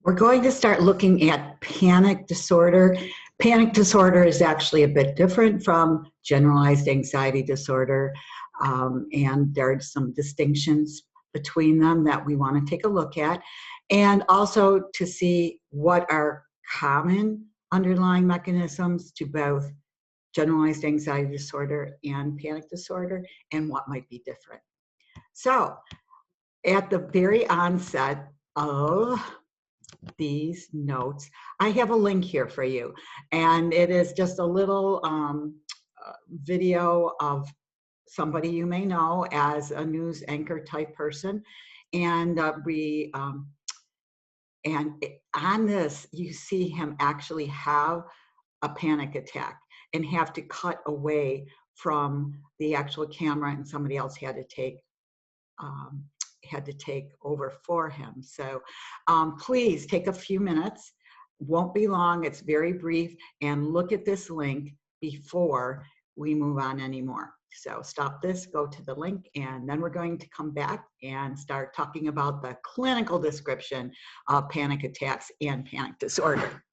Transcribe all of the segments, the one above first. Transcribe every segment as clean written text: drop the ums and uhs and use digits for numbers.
We're going to start looking at panic disorder. Panic disorder is actually a bit different from generalized anxiety disorder, and there are some distinctions between them that we want to take a look at, and also to see what are common underlying mechanisms to both generalized anxiety disorder and panic disorder, and what might be different. So, at the very onset of these notes, I have a link here for you, and it is just a little video of somebody you may know as a news anchor type person, and on this you see him actually have a panic attack and have to cut away from the actual camera, and somebody else um, had to take over for him. So please take a few minutes. Won't be long. It's very brief. And look at this link before we move on anymore. So stop this, go to the link, and then we're going to come back and start talking about the clinical description of panic attacks and panic disorder.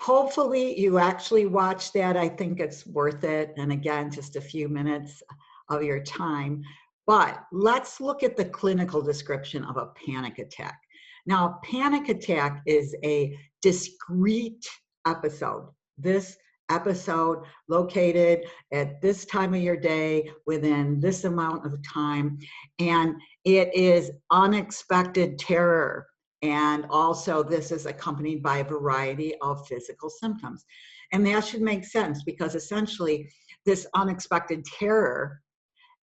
Hopefully you actually watched that. I think it's worth it. And again, just a few minutes of your time. But let's look at the clinical description of a panic attack. Now, a panic attack is a discrete episode. This episode located at this time of your day within this amount of time, and it is unexpected terror. And also this is accompanied by a variety of physical symptoms. And that should make sense because essentially this unexpected terror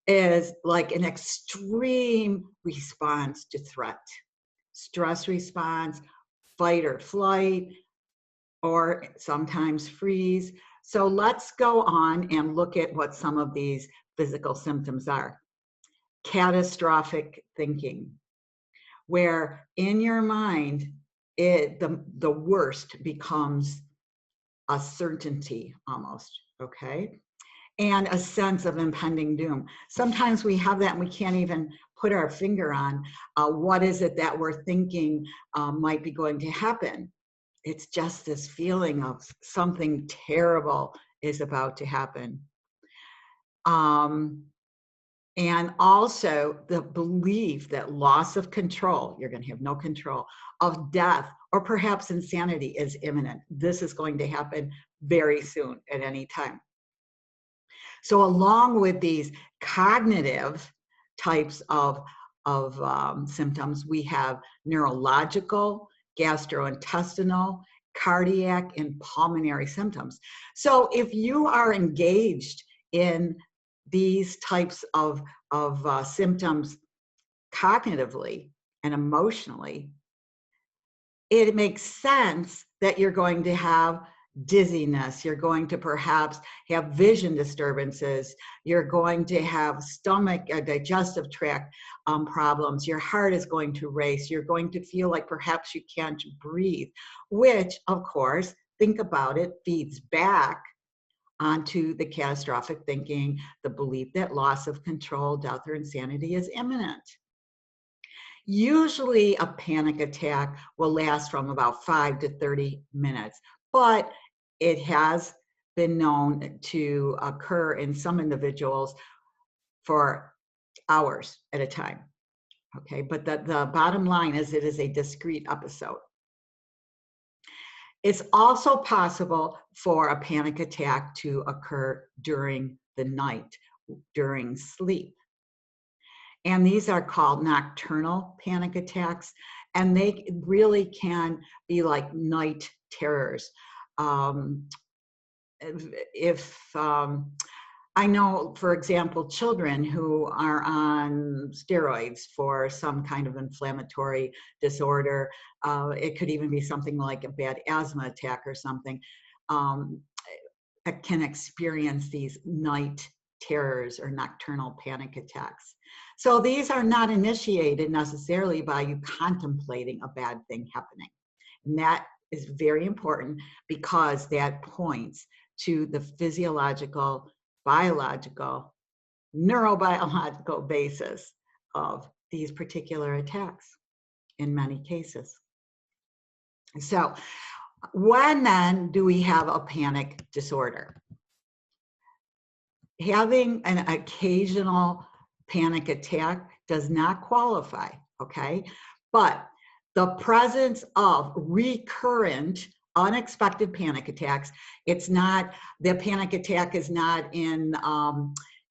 is like an extreme response to threat, stress response, fight or flight, or sometimes freeze. So let's go on and look at what some of these physical symptoms are. Catastrophic thinking, where in your mind, the worst becomes a certainty almost, okay? And a sense of impending doom. Sometimes we have that and we can't even put our finger on what is it that we're thinking might be going to happen. It's just this feeling of something terrible is about to happen. And also the belief that loss of control, you're going to have no control, of death or perhaps insanity is imminent. This is going to happen very soon at any time. So along with these cognitive types of symptoms, we have neurological, gastrointestinal, cardiac, and pulmonary symptoms. So if you are engaged in these types of symptoms cognitively and emotionally, it makes sense that you're going to have dizziness, you're going to perhaps have vision disturbances, you're going to have stomach, digestive tract problems, your heart is going to race, you're going to feel like perhaps you can't breathe, which of course, think about it, feeds back onto the catastrophic thinking, the belief that loss of control, death, or insanity is imminent. Usually a panic attack will last from about 5 to 30 minutes, but it has been known to occur in some individuals for hours at a time. Okay, but the bottom line is it is a discrete episode. It's also possible for a panic attack to occur during the night, during sleep. And these are called nocturnal panic attacks, and they really can be like night terrors. I know, for example, children who are on steroids for some kind of inflammatory disorder, it could even be something like a bad asthma attack or something, can experience these night terrors or nocturnal panic attacks. So these are not initiated necessarily by you contemplating a bad thing happening. And that is very important because that points to the physiological, biological, neurobiological basis of these particular attacks in many cases. So when then do we have a panic disorder? Having an occasional panic attack does not qualify, okay? But the presence of recurrent unexpected panic attacks, it's not, the panic attack is not in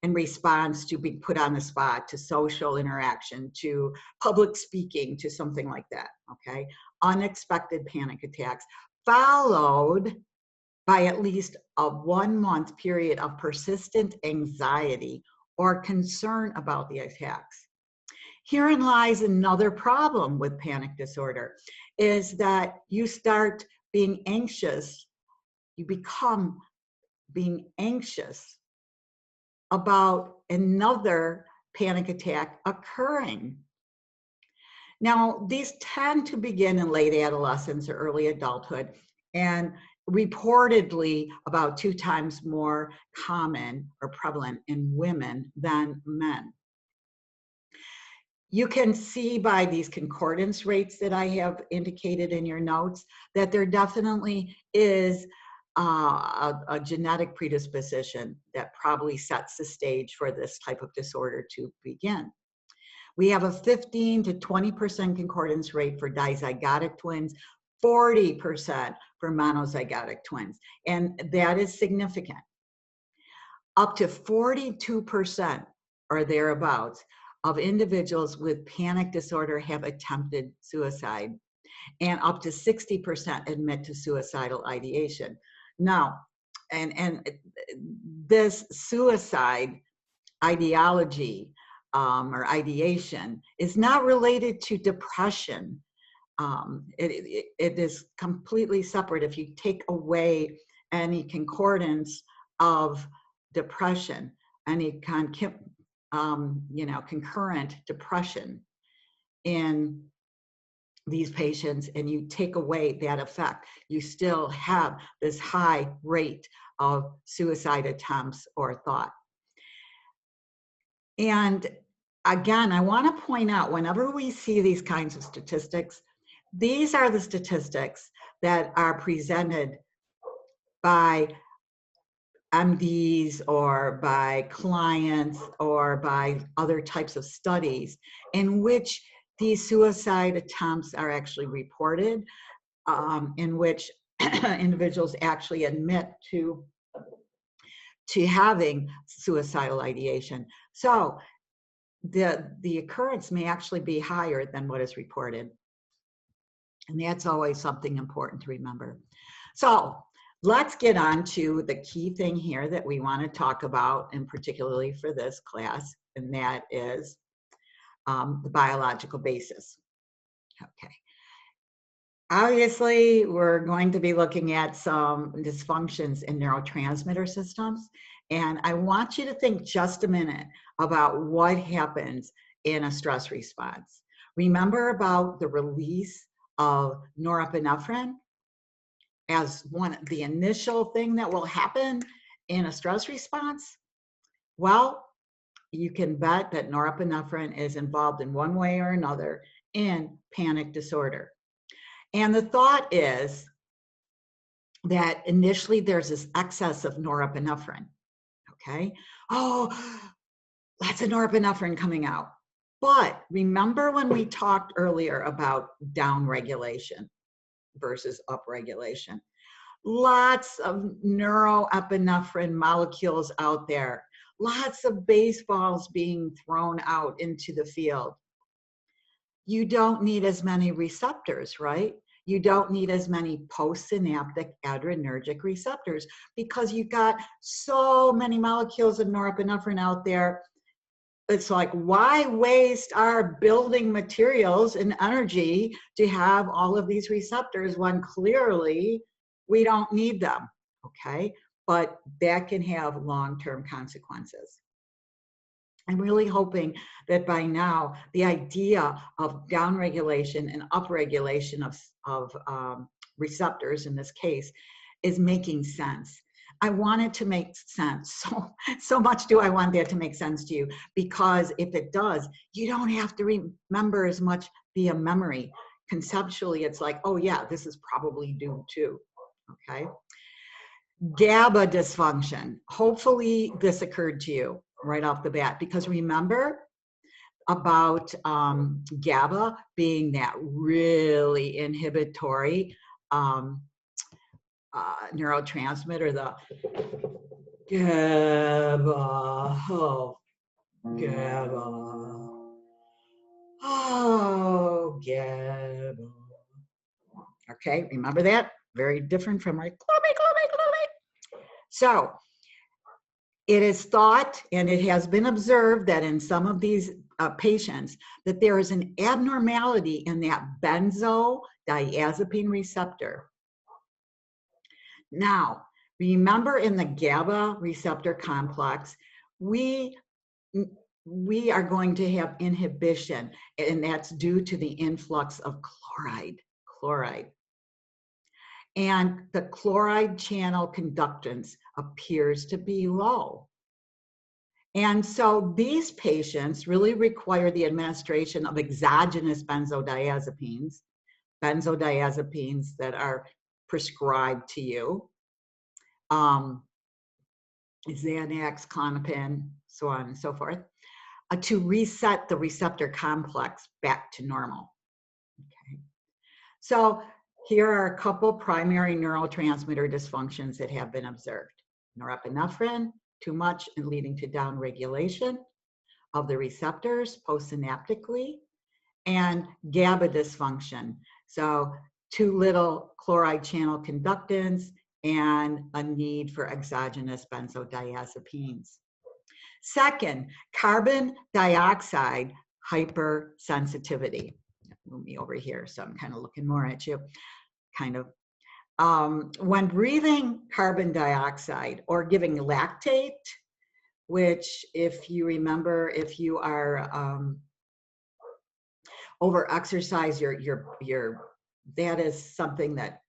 response to being put on the spot, to social interaction, to public speaking, to something like that, okay? Unexpected panic attacks followed by at least a 1-month period of persistent anxiety or concern about the attacks. Herein lies another problem with panic disorder, is that you start being anxious, you become being anxious about another panic attack occurring. Now, these tend to begin in late adolescence or early adulthood, and reportedly about 2 times more common or prevalent in women than men. You can see by these concordance rates that I have indicated in your notes that there definitely is a genetic predisposition that probably sets the stage for this type of disorder to begin. We have a 15 to 20% concordance rate for dizygotic twins, 40% for monozygotic twins, and that is significant. Up to 42% or thereabouts of individuals with panic disorder have attempted suicide, and up to 60% admit to suicidal ideation. Now, and this suicide ideology or ideation is not related to depression. It is completely separate. If you take away any concordance of depression, any concurrent depression in these patients, and you take away that effect, you still have this high rate of suicide attempts or thought. And again, I want to point out, whenever we see these kinds of statistics, these are the statistics that are presented by MDs or by clients or by other types of studies in which these suicide attempts are actually reported, in which individuals actually admit to having suicidal ideation. So the occurrence may actually be higher than what is reported. And that's always something important to remember. So let's get on to the key thing here that we want to talk about, and particularly for this class, and that is the biological basis. Okay. Obviously, we're going to be looking at some dysfunctions in neurotransmitter systems, and I want you to think just a minute about what happens in a stress response. Remember about the release of norepinephrine as the initial thing that will happen in a stress response? Well, you can bet that norepinephrine is involved in one way or another in panic disorder. And the thought is that initially there's this excess of norepinephrine, okay? Oh, lots of norepinephrine coming out. But remember when we talked earlier about downregulation versus upregulation? Lots of neuroepinephrine molecules out there. Lots of baseballs being thrown out into the field. You don't need as many receptors, right? You don't need as many postsynaptic adrenergic receptors because you've got so many molecules of norepinephrine out there. It's like, why waste our building materials and energy to have all of these receptors when clearly we don't need them, okay? But that can have long-term consequences. I'm really hoping that by now, the idea of downregulation and upregulation of receptors in this case is making sense. I want it to make sense. So much do I want that to make sense to you, because if it does, you don't have to remember as much via memory. Conceptually, it's like, oh yeah, this is probably due to, okay? GABA dysfunction. Hopefully this occurred to you right off the bat, because remember about GABA being that really inhibitory neurotransmitter, the GABA, GABA, GABA. Okay, remember that? Very different from like, so it is thought, and it has been observed, that in some of these patients, that there is an abnormality in that benzodiazepine receptor. Now, remember in the GABA receptor complex, we are going to have inhibition, and that's due to the influx of chloride. And the chloride channel conductance appears to be low. And so these patients really require the administration of exogenous benzodiazepines that are prescribed to you, Xanax, Klonopin, so on and so forth, to reset the receptor complex back to normal. Okay. So here are a couple primary neurotransmitter dysfunctions that have been observed. Norepinephrine, too much and leading to downregulation of the receptors postsynaptically, and GABA dysfunction. So too little chloride channel conductance and a need for exogenous benzodiazepines. Second, carbon dioxide hypersensitivity. Move me over here, so I'm kind of looking more at you. When breathing carbon dioxide or giving lactate, which, if you remember, if you are over exercise, that is something that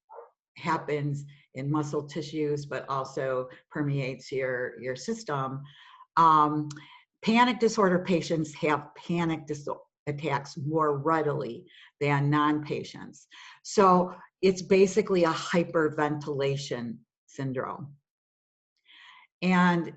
happens in muscle tissues, but also permeates your system. Panic disorder patients have panic attacks more readily than non-patients. So it's basically a hyperventilation syndrome. And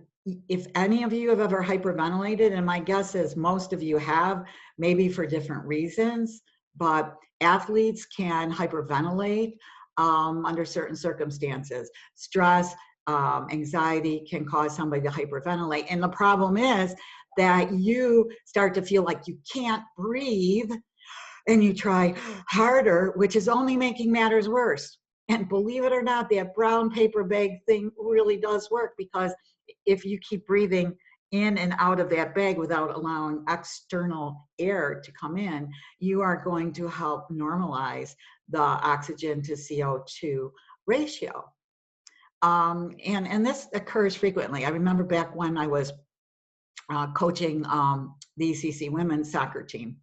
if any of you have ever hyperventilated, and my guess is most of you have, maybe for different reasons, but athletes can hyperventilate under certain circumstances. Stress, anxiety can cause somebody to hyperventilate. And the problem is that you start to feel like you can't breathe, and you try harder, which is only making matters worse. And believe it or not, that brown paper bag thing really does work, because if you keep breathing in and out of that bag without allowing external air to come in, you are going to help normalize the oxygen to CO2 ratio. And this occurs frequently. I remember back when I was coaching the ECC women's soccer team.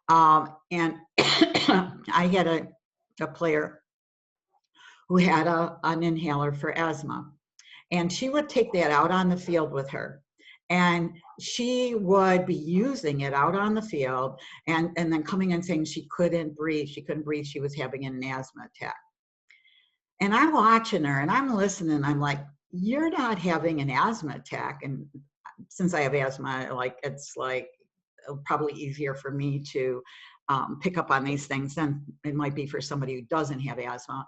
And I had a player who had an inhaler for asthma. And she would take that out on the field with her. And she would be using it out on the field and then coming in saying she couldn't breathe. She couldn't breathe. She was having an asthma attack. And I'm watching her and I'm listening. I'm like, you're not having an asthma attack. And since I have asthma, it's probably easier for me to pick up on these things than it might be for somebody who doesn't have asthma.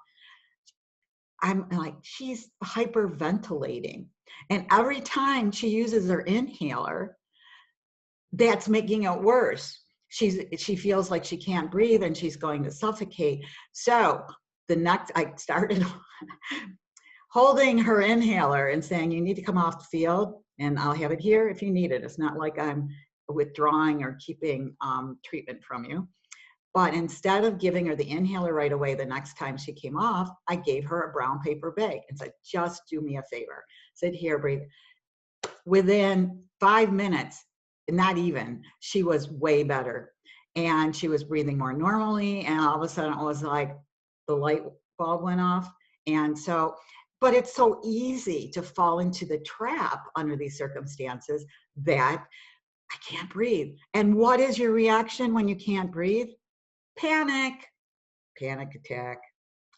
I'm like, she's hyperventilating. And every time she uses her inhaler, that's making it worse. She feels like she can't breathe and she's going to suffocate. So I started holding her inhaler and saying, you need to come off the field and I'll have it here if you need it. It's not like I'm withdrawing or keeping treatment from you. But instead of giving her the inhaler right away the next time she came off, I gave her a brown paper bag and said, just do me a favor. Sit here, breathe. Within 5 minutes, not even, she was way better. And she was breathing more normally. And all of a sudden it was like the light bulb went off. And so But it's so easy to fall into the trap under these circumstances that I can't breathe. And what is your reaction when you can't breathe? Panic, panic attack.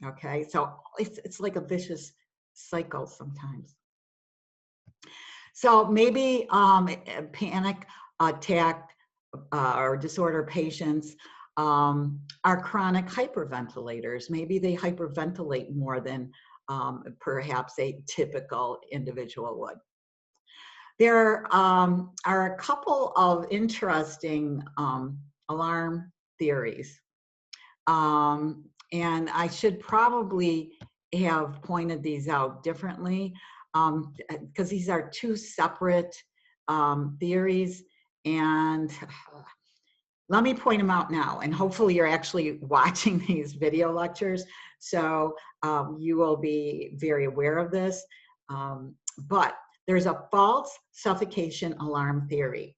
Okay, so it's like a vicious cycle sometimes. So maybe panic attack or disorder patients are chronic hyperventilators. Maybe they hyperventilate more than perhaps a typical individual would. There are a couple of interesting alarm theories. And I should probably have pointed these out differently because these are two separate theories. And let me point them out now. And hopefully you're actually watching these video lectures. So you will be very aware of this. But there's a false suffocation alarm theory.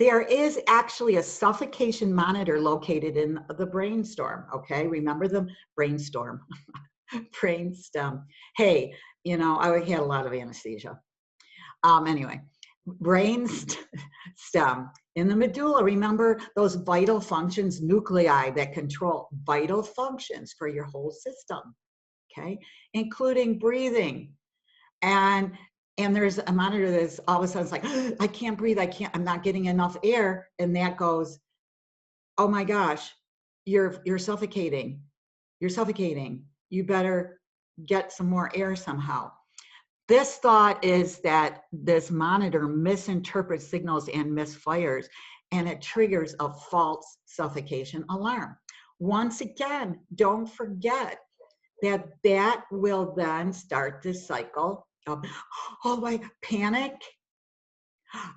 There is actually a suffocation monitor located in the brainstorm, okay? Remember the brainstorm, brainstem. Hey, you know, I had a lot of anesthesia. Anyway, brainstem. In the medulla, remember those vital functions, nuclei that control vital functions for your whole system, okay? Including breathing. And there's a monitor that's all of a sudden it's like, I can't breathe, I'm not getting enough air. And that goes, oh my gosh, you're suffocating. You're suffocating. You better get some more air somehow. This thought is that this monitor misinterprets signals and misfires, and it triggers a false suffocation alarm. Once again, don't forget that that will then start this cycle of, oh my, panic,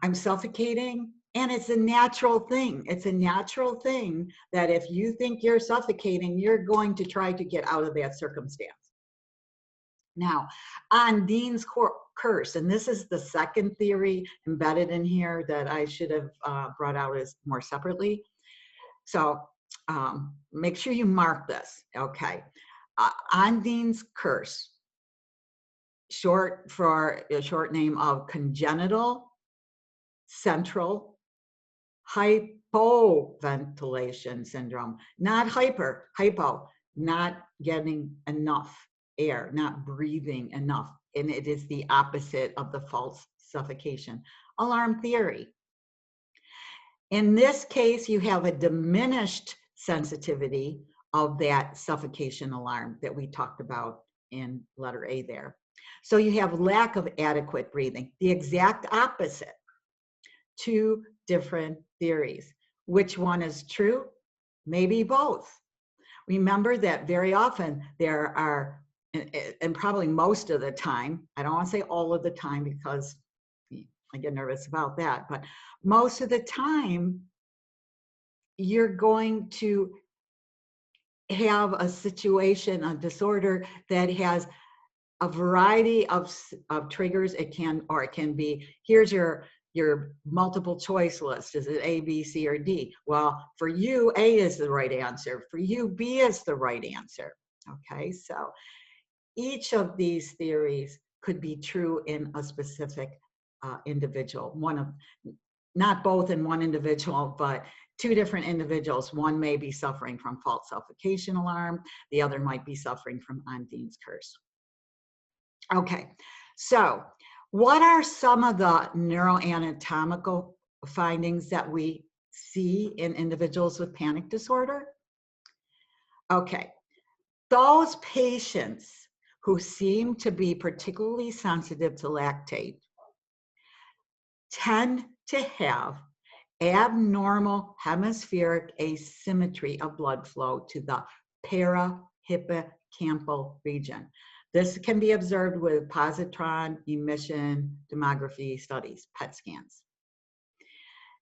I'm suffocating. And it's a natural thing. It's a natural thing that if you think you're suffocating, you're going to try to get out of that circumstance. Now, Undine's curse, and this is the second theory embedded in here that I should have brought out as more separately. So make sure you mark this, okay? Undine's curse, short for a short name of congenital central hypoventilation syndrome, not hypo, not getting enough air, not breathing enough. And it is the opposite of the false suffocation alarm theory. In this case, you have a diminished sensitivity of that suffocation alarm that we talked about in letter A there. So you have lack of adequate breathing, the exact opposite. Two different theories. Which one is true? Maybe both. Remember that very often there are, and probably most of the time, I don't want to say all of the time because I get nervous about that, but most of the time, you're going to have a situation, a disorder that has a variety of triggers. It can be, here's your multiple choice list. Is it A, B, C, or D? Well, for you, A is the right answer. For you, B is the right answer. Okay, so each of these theories could be true in a specific individual. Not both in one individual, but two different individuals. One may be suffering from false suffocation alarm. The other might be suffering from Undine's curse. Okay, so what are some of the neuroanatomical findings that we see in individuals with panic disorder? Okay, those patients who seem to be particularly sensitive to lactate tend to have abnormal hemispheric asymmetry of blood flow to the parahippocampal region. This can be observed with positron emission tomography studies, PET scans.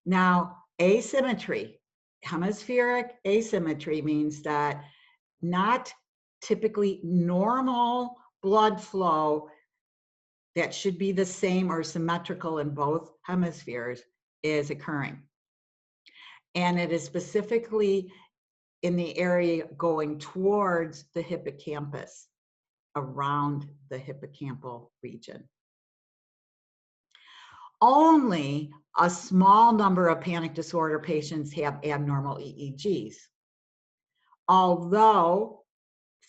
Now, asymmetry, hemispheric asymmetry means that not typically normal blood flow that should be the same or symmetrical in both hemispheres is occurring. And it is specifically in the area going towards the hippocampus. around the hippocampal region. Only a small number of panic disorder patients have abnormal EEGs. Although,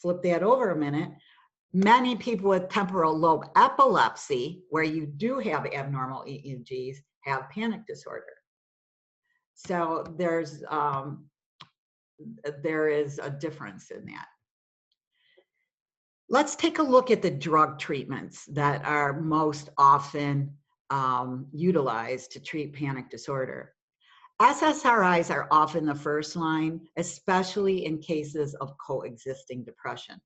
flip that over a minute, many people with temporal lobe epilepsy, where you do have abnormal EEGs, have panic disorder. So there is a difference in that. Let's take a look at the drug treatments that are most often utilized to treat panic disorder. SSRIs are often the first line, especially in cases of coexisting depression.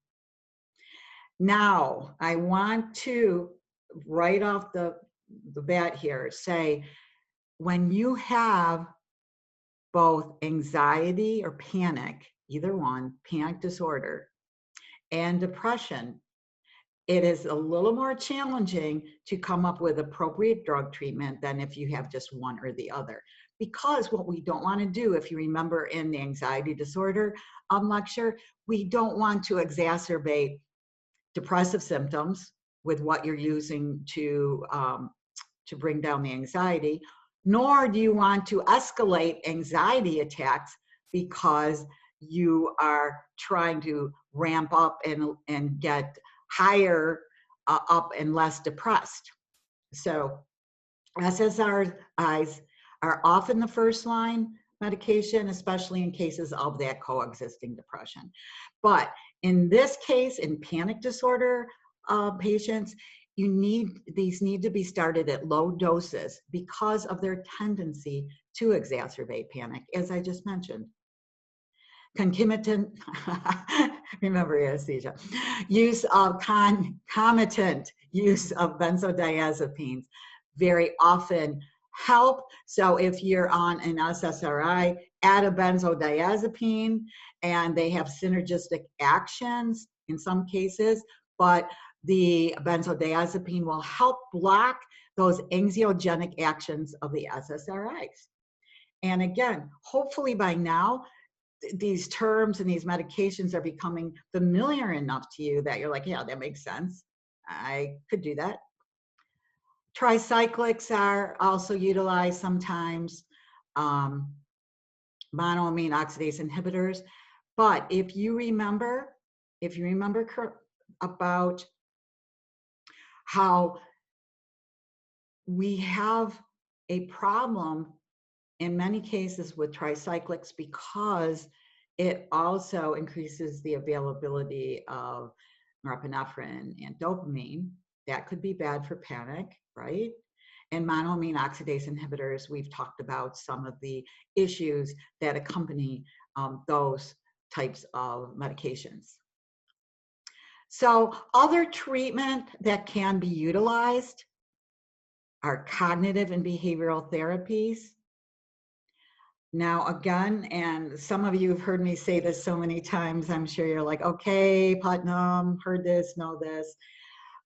Now, I want to, right off the bat here, say, when you have both anxiety or panic, either one, panic disorder, and depression, it is a little more challenging to come up with appropriate drug treatment than if you have just one or the other. Because what we don't want to do, if you remember in the anxiety disorder lecture, we don't want to exacerbate depressive symptoms with what you're using to bring down the anxiety, nor do you want to escalate anxiety attacks because you are trying to ramp up and get higher up and less depressed. So SSRIs are often the first line medication, especially in cases of that coexisting depression. But in this case, in panic disorder patients, these need to be started at low doses because of their tendency to exacerbate panic, as I just mentioned. Concomitant, remember anesthesia, concomitant use of benzodiazepines very often help. So if you're on an SSRI, add a benzodiazepine, and they have synergistic actions in some cases, but the benzodiazepine will help block those anxiogenic actions of the SSRIs. And again, hopefully by now, these terms and these medications are becoming familiar enough to you that you're like, yeah, that makes sense. I could do that. Tricyclics are also utilized sometimes, monoamine oxidase inhibitors. But if you remember about how we have a problem in many cases with tricyclics because it also increases the availability of norepinephrine and dopamine. That could be bad for panic, right? And monoamine oxidase inhibitors, we've talked about some of the issues that accompany those types of medications. So other treatment that can be utilized are cognitive and behavioral therapies. Now, again, and some of you have heard me say this so many times, I'm sure you're like, okay, Putnam, heard this, know this,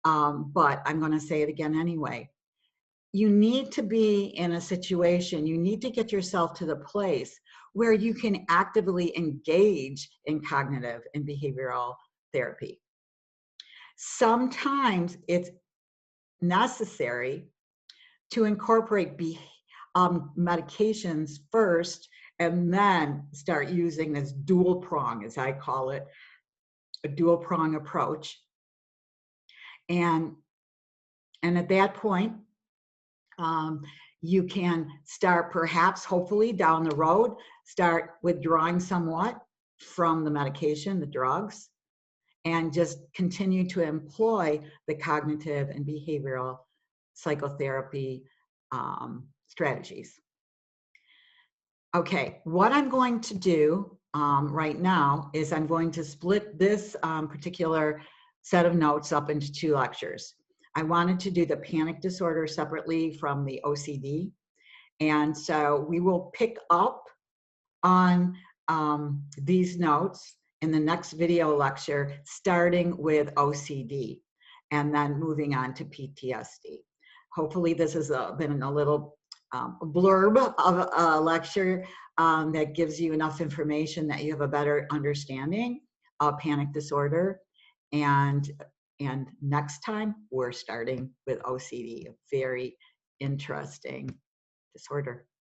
but I'm going to say it again anyway. You need to be in a situation, you need to get yourself to the place where you can actively engage in cognitive and behavioral therapy. Sometimes it's necessary to incorporate medications first and then start using this dual prong, as I call it, a dual prong approach. And at that point, you can start perhaps, hopefully down the road, start withdrawing somewhat from the medication, the drugs, and just continue to employ the cognitive and behavioral psychotherapy strategies. Okay, what I'm going to do right now is I'm going to split this particular set of notes up into 2 lectures. I wanted to do the panic disorder separately from the OCD. And so we will pick up on these notes in the next video lecture, starting with OCD and then moving on to PTSD. Hopefully this has been a little blurb of a lecture that gives you enough information that you have a better understanding of panic disorder and And next time, we're starting with OCD, a very interesting disorder.